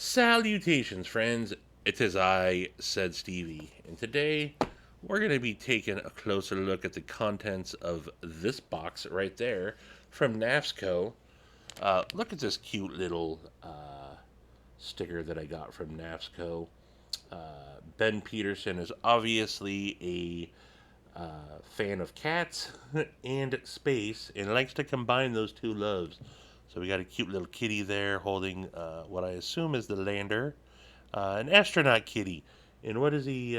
Salutations, friends. It is I, said Stevie, and today we're going to be taking a closer look at the contents of this box right there from Knafs Co. Look at this cute little sticker that I got from Knafs Co. Ben Peterson is obviously a fan of cats and space and likes to combine those two loves. So we got a cute little kitty there holding what I assume is the lander, an astronaut kitty. And what is he?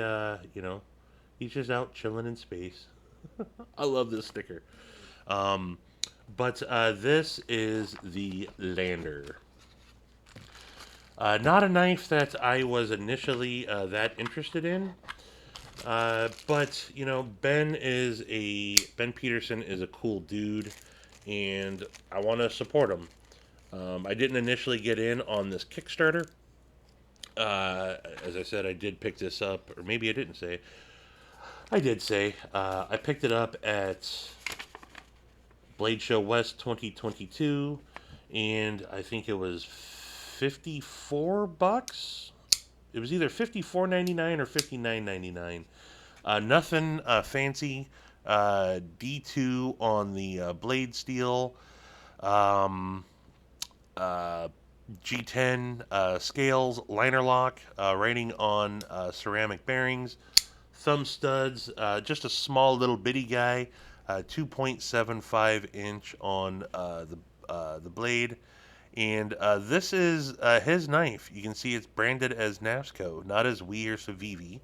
He's just out chilling in space. I love this sticker. Um, but this is the lander. Not a knife that I was initially that interested in. But Ben Peterson is a cool dude, and I want to support him. I didn't initially get in on this Kickstarter. As I said, I did pick this up, or maybe I didn't say. I did say I picked it up at Blade Show West 2022, and I think it was $54. It was either $54.99 or $59.99. Nothing fancy. D2 on the blade steel. Um, uh, G10 scales, liner lock, writing on ceramic bearings, thumb studs, just a small little bitty guy, 2.75 inch on the blade. And this is his knife. You can see it's branded as Knafs Co, not as We or Civivi.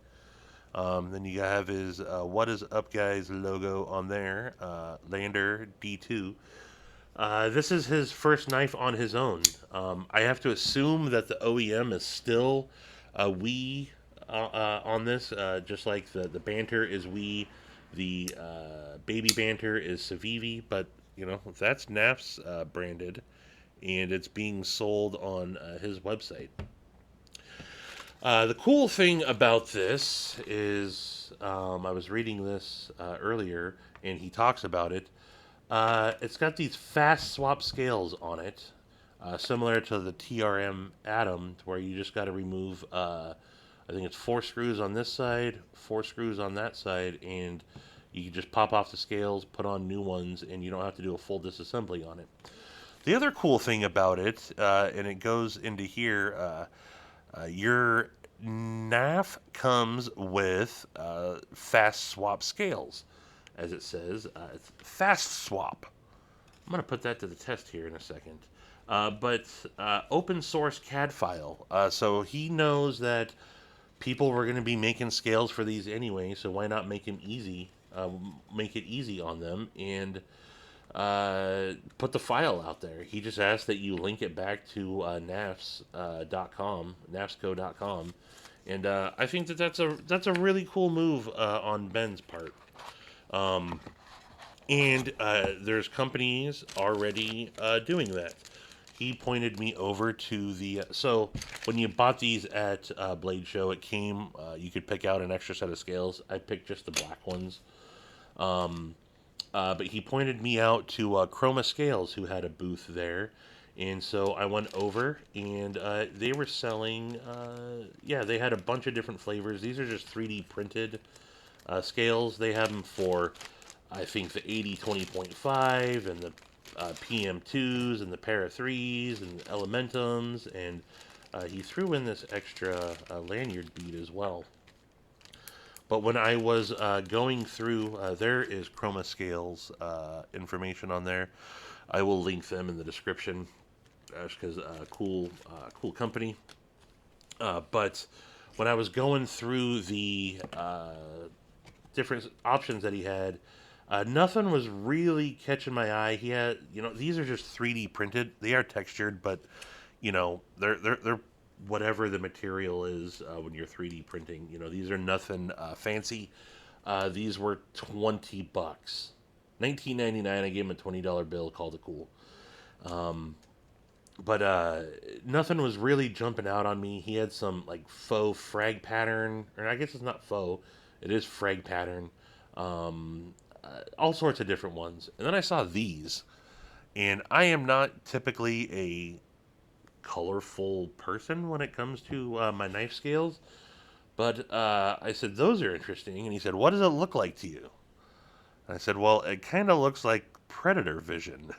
Then you have his What Is Up Guys logo on there, Lander D2. This is his first knife on his own. I have to assume that the OEM is still We on this, just like the Banter is We, the Baby Banter is Civivi, but that's Knaf's branded, and it's being sold on his website. The cool thing about this is I was reading this earlier, and he talks about it. It's got these fast swap scales on it, similar to the TRM Atom, where you just got to remove, I think it's 4 screws on this side, 4 screws on that side, and you can just pop off the scales, put on new ones, and you don't have to do a full disassembly on it. The other cool thing about it, and it goes into here, your NAF comes with fast swap scales, as it says. It's fast swap. I'm going to put that to the test here in a second. But open source CAD file. So he knows that people were going to be making scales for these anyway, so why not make him easy? Make it easy on them and put the file out there. He just asked that you link it back to Knafs.com, knafsco.com, and I think that's a really cool move on Ben's part. Um, and there's companies already doing that. He pointed me over to the so when you bought these at Blade Show, it came you could pick out an extra set of scales. I picked just the black ones. Um, but he pointed me out to Chroma Scales, who had a booth there. And so I went over, and they were selling, yeah, they had a bunch of different flavors. These are just 3D printed scales. They have them for, I think, the 80-20.5 and the PM2s and the Para 3s and the Elementums. And he threw in this extra lanyard bead as well. But when I was going through, there is Chroma Scales information on there. I will link them in the description because cool company. But when I was going through the different options that he had, nothing was really catching my eye. He had, these are just 3D printed. They are textured, but they're whatever the material is when you're 3D printing. These are nothing fancy. These were $20, $19.99. I gave him a $20 bill. Called it cool. But nothing was really jumping out on me. He had some like faux frag pattern, or I guess it's not faux. It is frag pattern. All sorts of different ones. And then I saw these, and I am not typically a colorful person when it comes to my knife scales. But I said, those are interesting. And he said, what does it look like to you? And I said, well, it kind of looks like predator vision.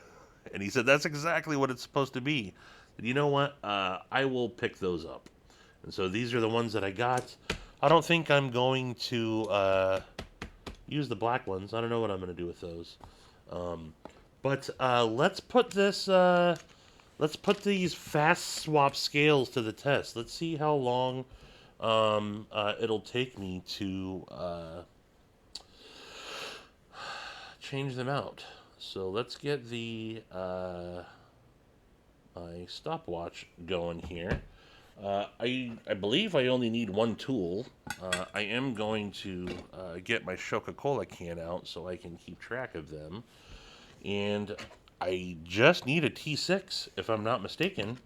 And he said, that's exactly what it's supposed to be. And you know what? I will pick those up. And so these are the ones that I got. I don't think I'm going to use the black ones. I don't know what I'm going to do with those. But let's put this. Let's put these fast swap scales to the test. Let's see how long it'll take me to change them out. So let's get the my stopwatch going here. I believe I only need one tool. I am going to get my Coca-Cola can out so I can keep track of them. And I just need a T6, if I'm not mistaken.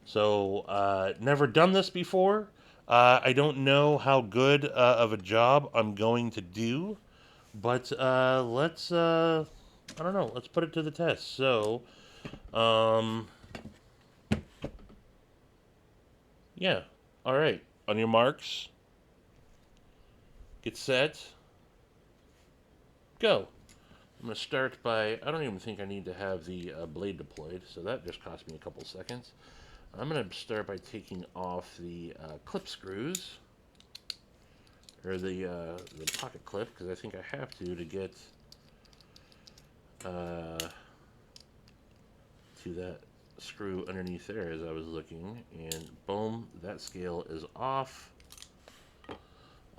So, never done this before. I don't know how good of a job I'm going to do. But let's, I don't know, let's put it to the test. So, yeah. All right. On your marks, get set, go. I'm going to start by, I don't even think I need to have the blade deployed, so that just cost me a couple seconds. I'm going to start by taking off the clip screws, or the pocket clip, because I think I have to get to that screw underneath there as I was looking, and boom, that scale is off.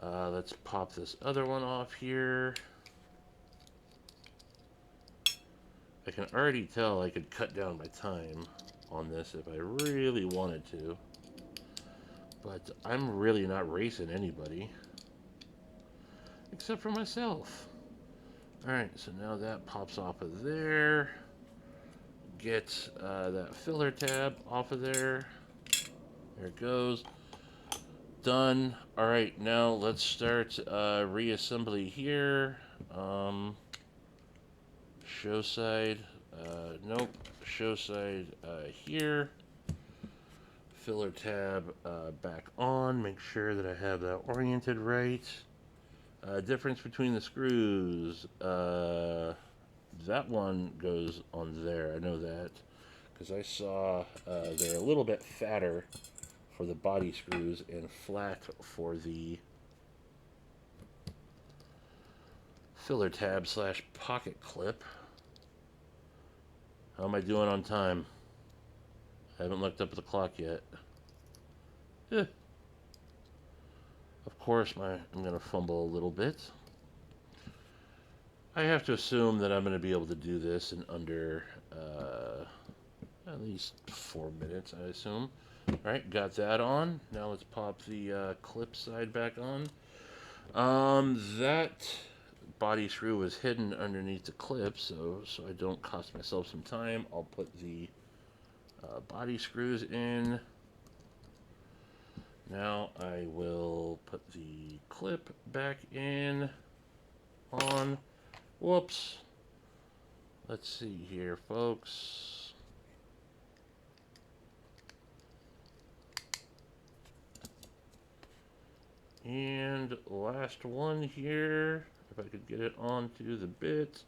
Let's pop this other one off here. I can already tell I could cut down my time on this if I really wanted to, but I'm really not racing anybody except for myself. Alright, so now that pops off of there. Get that filler tab off of there. There it goes. Done. Alright, now let's start reassembly here. Show side, nope, show side here. Filler tab back on, make sure that I have that oriented right. Difference between the screws, that one goes on there, I know that, because I saw they're a little bit fatter for the body screws and flat for the filler tab slash pocket clip. How am I doing on time? I haven't looked up at the clock yet. Eh. Of course, I'm going to fumble a little bit. I have to assume that I'm going to be able to do this in under at least 4 minutes, I assume. Alright, got that on. Now let's pop the clip side back on. That body screw was hidden underneath the clip, so I don't cost myself some time. I'll put the body screws in. Now I will put the clip back in, on. Whoops. Let's see here, folks. And last one here. If I could get it onto the bit.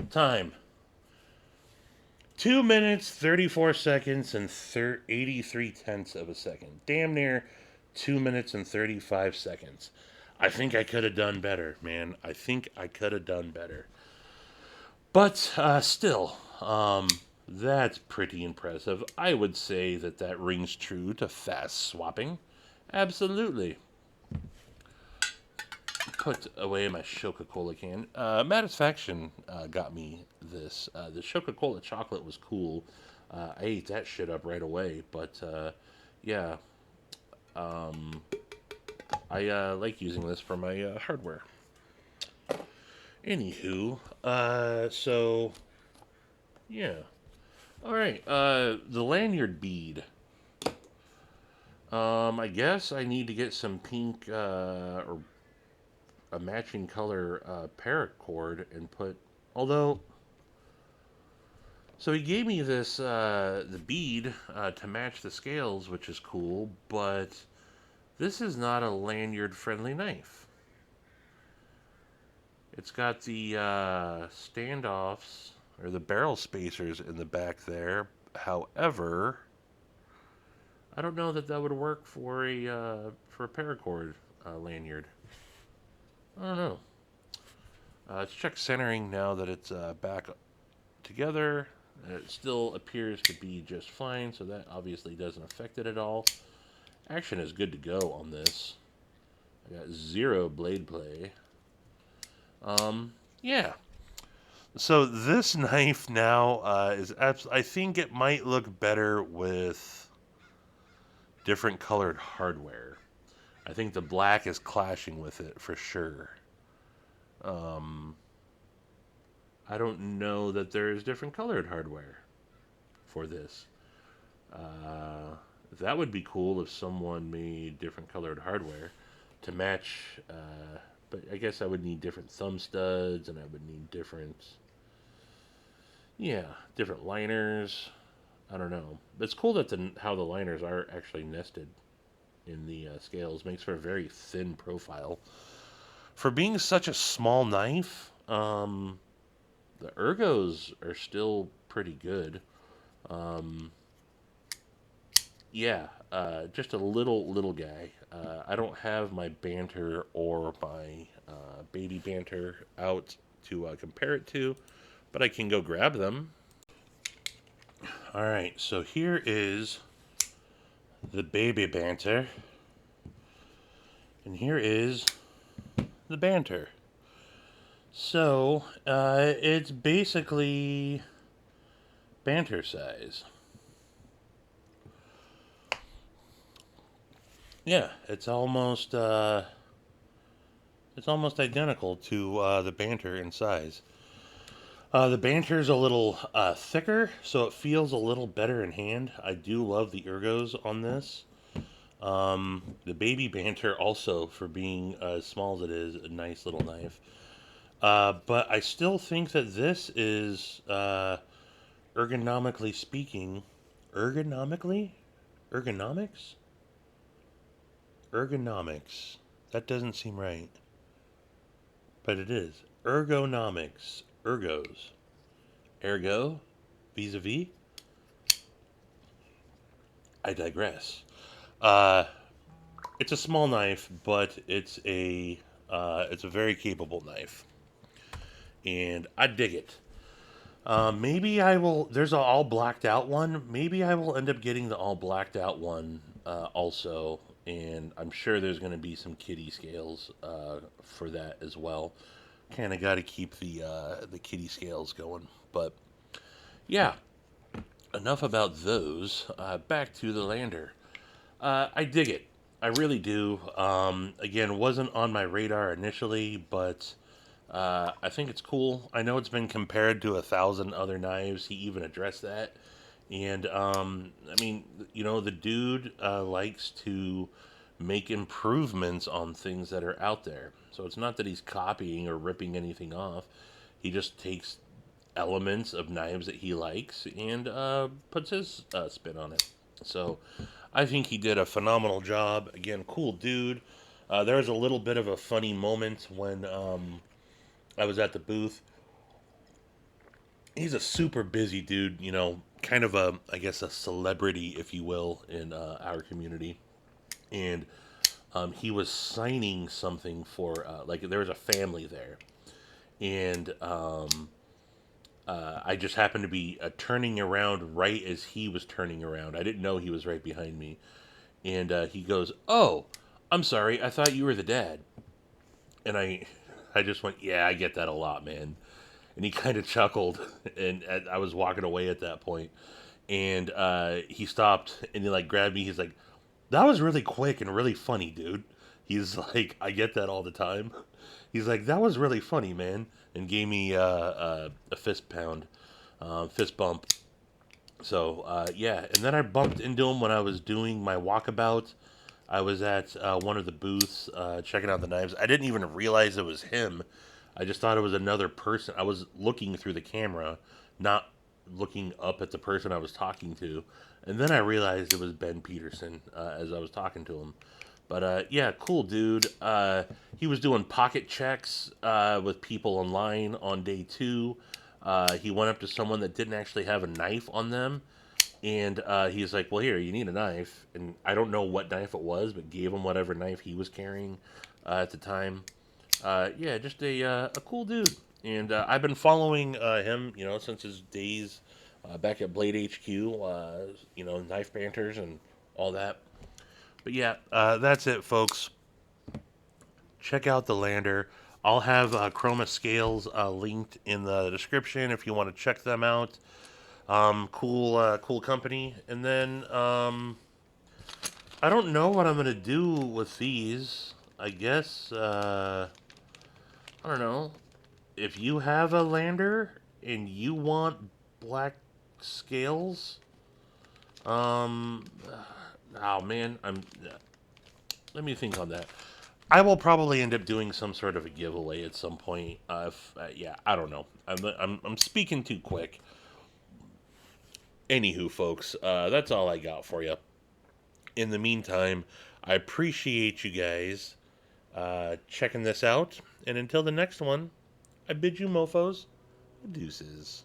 Time. 2 minutes, 34 seconds, and 83 tenths of a second. Damn near 2 minutes and 35 seconds. I think I could have done better, man. I think I could have done better. But still, that's pretty impressive. I would say that rings true to fast swapping. Absolutely. Put away my Coca-Cola can. Matisfaction got me this. The Coca-Cola chocolate was cool. I ate that shit up right away. But yeah, I like using this for my hardware. Anywho, so yeah. All right, the lanyard bead. I guess I need to get some pink or a matching color paracord and put, although So he gave me this the bead to match the scales, which is cool, but this is not a lanyard-friendly knife. It's got the standoffs or the barrel spacers in the back there. However, I don't know that that would work for a paracord lanyard. I don't know. Let's check centering now that it's back together. It still appears to be just fine, so that obviously doesn't affect it at all. Action is good to go on this. I got 0 blade play. Yeah. So this knife now I think it might look better with different colored hardware. I think the black is clashing with it for sure. I don't know that there is different colored hardware for this. That would be cool if someone made different colored hardware to match. But I guess I would need different thumb studs, and I would need different liners. I don't know. It's cool that how the liners are actually nested in the scales. Makes for a very thin profile. For being such a small knife, the ergos are still pretty good. Um, yeah, just a little guy. I don't have my banter or my baby banter out to compare it to, but I can go grab them. All right, so here is the baby banter, and here is the banter. So it's basically banter size. Yeah, it's almost identical to the banter in size. The banter is a little thicker, so it feels a little better in hand. I do love the ergos on this. The baby banter also, for being as small as it is, a nice little knife. But I still think that this is, ergonomically speaking, ergonomics? Ergonomics. That doesn't seem right. But it is. Ergonomics. Ergos. Ergo. Vis-a-vis. I digress. Uh, it's a small knife, but it's a very capable knife. And I dig it. Maybe I will. There's an all blacked out one. Maybe I will end up getting the all blacked out one also. And I'm sure there's going to be some kitty scales for that as well. Kind of got to keep the kitty scales going. But yeah, enough about those. Back to the lander. I dig it. I really do. Again, wasn't on my radar initially, but I think it's cool. I know it's been compared to 1,000 other knives. He even addressed that. And, I mean, the dude likes to make improvements on things that are out there. So it's not that he's copying or ripping anything off. He just takes elements of knives that he likes and puts his spin on it. So I think he did a phenomenal job. Again, cool dude. There was a little bit of a funny moment when I was at the booth. He's a super busy dude, kind of I guess, a celebrity, if you will, in our community. And he was signing something for, there was a family there. And I just happened to be turning around right as he was turning around. I didn't know he was right behind me. And he goes, "Oh, I'm sorry. I thought you were the dad." And I just went, "Yeah, I get that a lot, man." And he kind of chuckled, and I was walking away at that point. And he stopped, and he grabbed me. He's like, "That was really quick and really funny, dude." He's like, "I get that all the time." He's like, "That was really funny, man," and gave me a fist pound, fist bump. So yeah, and then I bumped into him when I was doing my walkabout. I was at one of the booths checking out the knives. I didn't even realize it was him. I just thought it was another person. I was looking through the camera, not looking up at the person I was talking to, and then I realized it was Ben Peterson as I was talking to him. But yeah, cool dude. He was doing pocket checks with people online on day two. He went up to someone that didn't actually have a knife on them, and he's like, "Well, here, you need a knife." And I don't know what knife it was, but gave him whatever knife he was carrying at the time. Yeah, just a cool dude. And I've been following him, since his days back at Blade HQ, knife banters and all that. But yeah, that's it, folks. Check out the lander. I'll have Chroma Scales linked in the description if you want to check them out. Cool company. And then I don't know what I'm gonna do with these. I guess I don't know. If you have a lander and you want black scales, um, oh man, let me think on that. I will probably end up doing some sort of a giveaway at some point. Yeah, I don't know. I'm speaking too quick. Anywho, folks, that's all I got for you. In the meantime, I appreciate you guys checking this out. And until the next one, I bid you mofos deuces.